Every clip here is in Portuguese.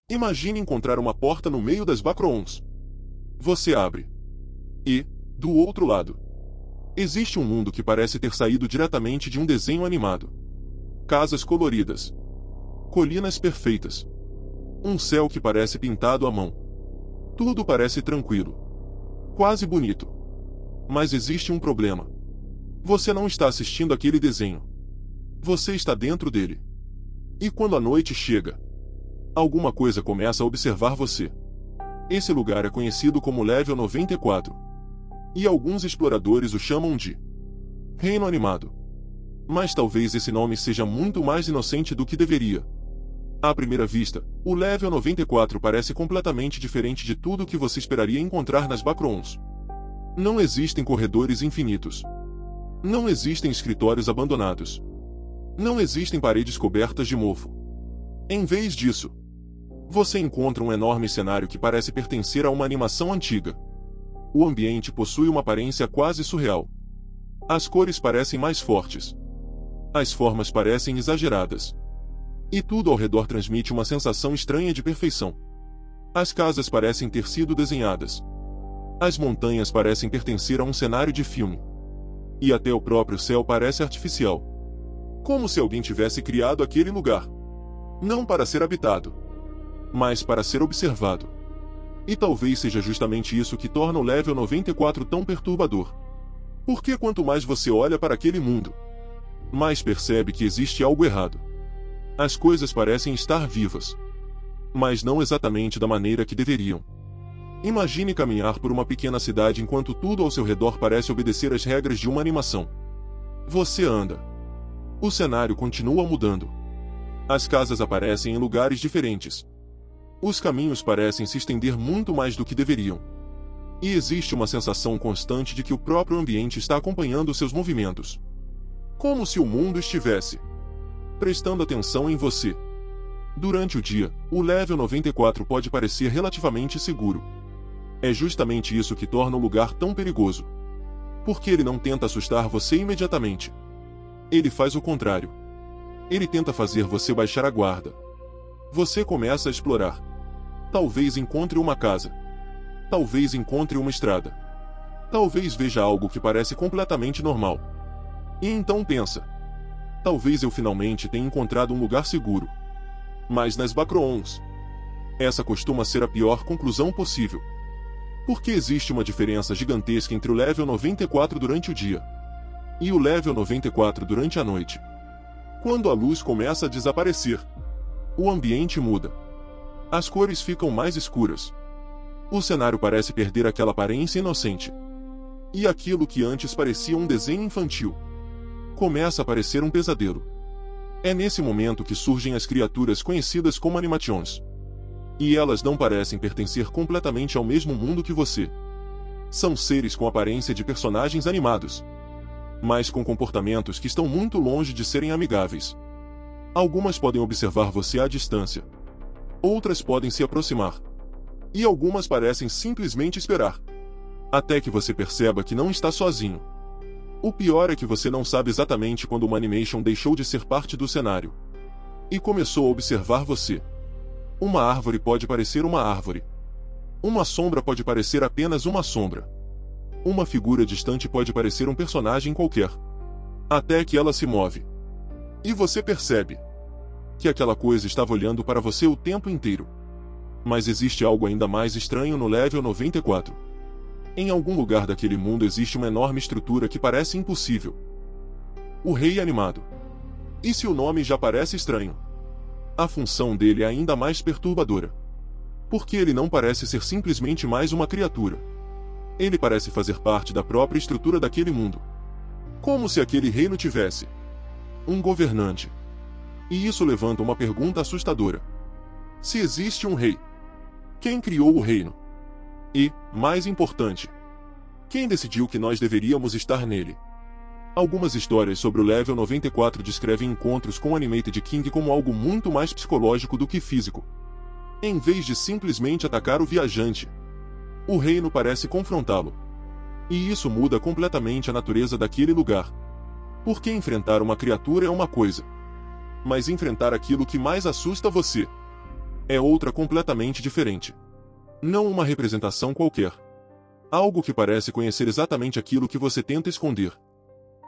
Imagine encontrar uma porta no meio das Backrooms. Você abre. E, do outro lado, existe um mundo que parece ter saído diretamente de um desenho animado. Casas coloridas. Colinas perfeitas. Um céu que parece pintado à mão. Tudo parece tranquilo. Quase bonito. Mas existe um problema. Você não está assistindo aquele desenho. Você está dentro dele. E quando a noite chega, alguma coisa começa a observar você. Esse lugar é conhecido como Level 94. E alguns exploradores o chamam de Reino Animado. Mas talvez esse nome seja muito mais inocente do que deveria. À primeira vista, o Level 94 parece completamente diferente de tudo o que você esperaria encontrar nas Backrooms. Não existem corredores infinitos. Não existem escritórios abandonados. Não existem paredes cobertas de mofo. Em vez disso, você encontra um enorme cenário que parece pertencer a uma animação antiga. O ambiente possui uma aparência quase surreal. As cores parecem mais fortes. As formas parecem exageradas. E tudo ao redor transmite uma sensação estranha de perfeição. As casas parecem ter sido desenhadas. As montanhas parecem pertencer a um cenário de filme. E até o próprio céu parece artificial. Como se alguém tivesse criado aquele lugar. Não para ser habitado, mas para ser observado. E talvez seja justamente isso que torna o Level 94 tão perturbador. Porque quanto mais você olha para aquele mundo, mais percebe que existe algo errado. As coisas parecem estar vivas, mas não exatamente da maneira que deveriam. Imagine caminhar por uma pequena cidade enquanto tudo ao seu redor parece obedecer às regras de uma animação. Você anda. O cenário continua mudando. As casas aparecem em lugares diferentes. Os caminhos parecem se estender muito mais do que deveriam. E existe uma sensação constante de que o próprio ambiente está acompanhando seus movimentos. Como se o mundo estivesse prestando atenção em você. Durante o dia, o Level 94 pode parecer relativamente seguro. É justamente isso que torna o lugar tão perigoso. Porque ele não tenta assustar você imediatamente. Ele faz o contrário. Ele tenta fazer você baixar a guarda. Você começa a explorar. Talvez encontre uma casa. Talvez encontre uma estrada. Talvez veja algo que parece completamente normal. E então pensa: talvez eu finalmente tenha encontrado um lugar seguro. Mas nas Backrooms, essa costuma ser a pior conclusão possível. Porque existe uma diferença gigantesca entre o Level 94 durante o dia e o Level 94 durante a noite. Quando a luz começa a desaparecer, o ambiente muda. As cores ficam mais escuras. O cenário parece perder aquela aparência inocente. E aquilo que antes parecia um desenho infantil começa a parecer um pesadelo. É nesse momento que surgem as criaturas conhecidas como animations. E elas não parecem pertencer completamente ao mesmo mundo que você. São seres com aparência de personagens animados, mas com comportamentos que estão muito longe de serem amigáveis. Algumas podem observar você à distância. Outras podem se aproximar. E algumas parecem simplesmente esperar até que você perceba que não está sozinho. O pior é que você não sabe exatamente quando uma animation deixou de ser parte do cenário e começou a observar você. Uma árvore pode parecer uma árvore. Uma sombra pode parecer apenas uma sombra. Uma figura distante pode parecer um personagem qualquer. Até que ela se move. E você percebe que aquela coisa estava olhando para você o tempo inteiro. Mas existe algo ainda mais estranho no Level 94. Em algum lugar daquele mundo existe uma enorme estrutura que parece impossível. O Rei Animado. E se o nome já parece estranho, a função dele é ainda mais perturbadora. Porque ele não parece ser simplesmente mais uma criatura. Ele parece fazer parte da própria estrutura daquele mundo. Como se aquele reino tivesse um governante. E isso levanta uma pergunta assustadora. Se existe um rei, quem criou o reino? E, mais importante, quem decidiu que nós deveríamos estar nele? Algumas histórias sobre o Level 94 descrevem encontros com o Animated King como algo muito mais psicológico do que físico. Em vez de simplesmente atacar o viajante, o reino parece confrontá-lo. E isso muda completamente a natureza daquele lugar. Porque enfrentar uma criatura é uma coisa, mas enfrentar aquilo que mais assusta você É outra completamente diferente. Não uma representação qualquer. Algo que parece conhecer exatamente aquilo que você tenta esconder.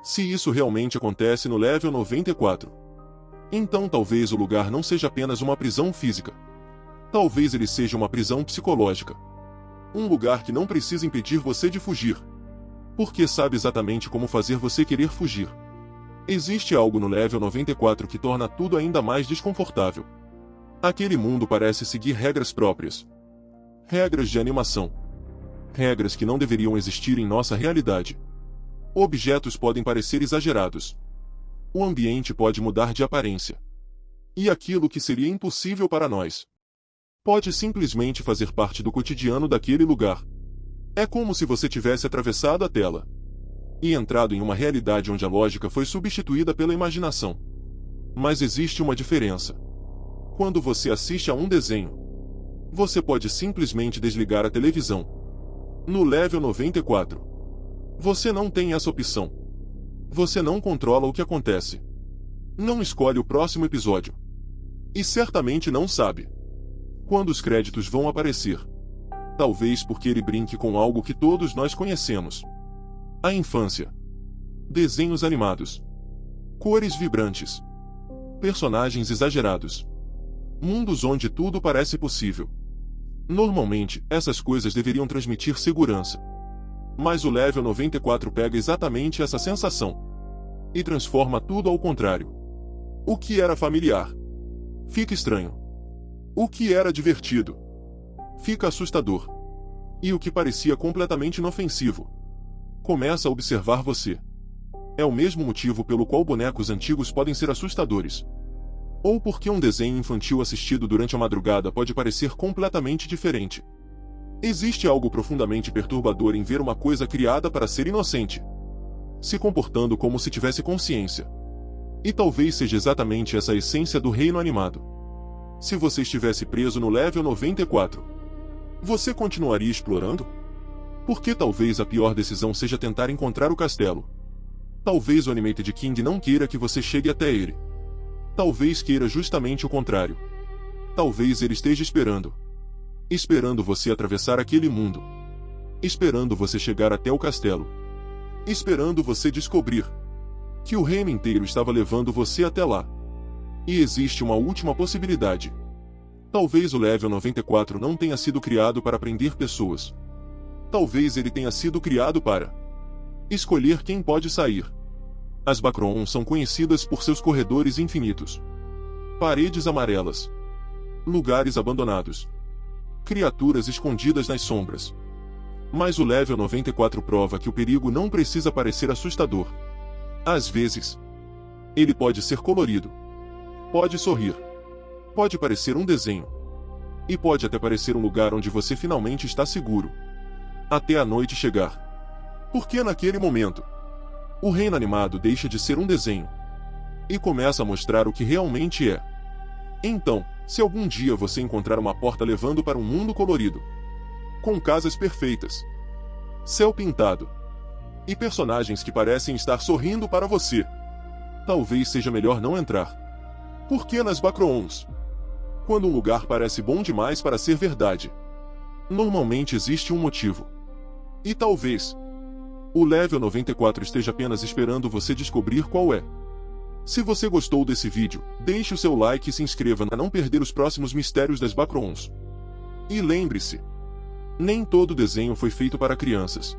Se isso realmente acontece no level 94, então talvez o lugar não seja apenas uma prisão física. Talvez ele seja uma prisão psicológica. Um lugar que não precisa impedir você de fugir, porque sabe exatamente como fazer você querer fugir. Existe algo no level 94 que torna tudo ainda mais desconfortável. Aquele mundo parece seguir regras próprias. Regras de animação. Regras que não deveriam existir em nossa realidade. Objetos podem parecer exagerados. O ambiente pode mudar de aparência. E aquilo que seria impossível para nós pode simplesmente fazer parte do cotidiano daquele lugar. É como se você tivesse atravessado a tela e entrado em uma realidade onde a lógica foi substituída pela imaginação. Mas existe uma diferença. Quando você assiste a um desenho, você pode simplesmente desligar a televisão. No level 94, você não tem essa opção. Você não controla o que acontece. Não escolhe o próximo episódio. E certamente não sabe quando os créditos vão aparecer. Talvez porque ele brinque com algo que todos nós conhecemos. A infância. Desenhos animados. Cores vibrantes. Personagens exagerados. Mundos onde tudo parece possível. Normalmente, essas coisas deveriam transmitir segurança. Mas o level 94 pega exatamente essa sensação e transforma tudo ao contrário. O que era familiar fica estranho. O que era divertido fica assustador. E o que parecia completamente inofensivo começa a observar você. É o mesmo motivo pelo qual bonecos antigos podem ser assustadores. Ou porque um desenho infantil assistido durante a madrugada pode parecer completamente diferente. Existe algo profundamente perturbador em ver uma coisa criada para ser inocente se comportando como se tivesse consciência. E talvez seja exatamente essa a essência do reino animado. Se você estivesse preso no level 94, você continuaria explorando? Porque talvez a pior decisão seja tentar encontrar o castelo. Talvez o Animated King não queira que você chegue até ele. Talvez queira justamente o contrário. Talvez ele esteja esperando você atravessar aquele mundo. Esperando você chegar até o castelo. Esperando você descobrir que o reino inteiro estava levando você até lá. E existe uma última possibilidade. Talvez o level 94 não tenha sido criado para prender pessoas. Talvez ele tenha sido criado para escolher quem pode sair. As Backrooms são conhecidas por seus corredores infinitos, paredes amarelas, lugares abandonados, criaturas escondidas nas sombras. Mas o level 94 prova que o perigo não precisa parecer assustador. Às vezes, ele pode ser colorido, pode sorrir, pode parecer um desenho, e pode até parecer um lugar onde você finalmente está seguro, até a noite chegar. Porque naquele momento, o reino animado deixa de ser um desenho e começa a mostrar o que realmente é. Então, se algum dia você encontrar uma porta levando para um mundo colorido, com casas perfeitas, céu pintado e personagens que parecem estar sorrindo para você, talvez seja melhor não entrar. Porque nas Backrooms, quando um lugar parece bom demais para ser verdade, normalmente existe um motivo. E talvez o level 94 esteja apenas esperando você descobrir qual é. Se você gostou desse vídeo, deixe o seu like e se inscreva para não perder os próximos mistérios das Backrooms. E lembre-se, nem todo desenho foi feito para crianças.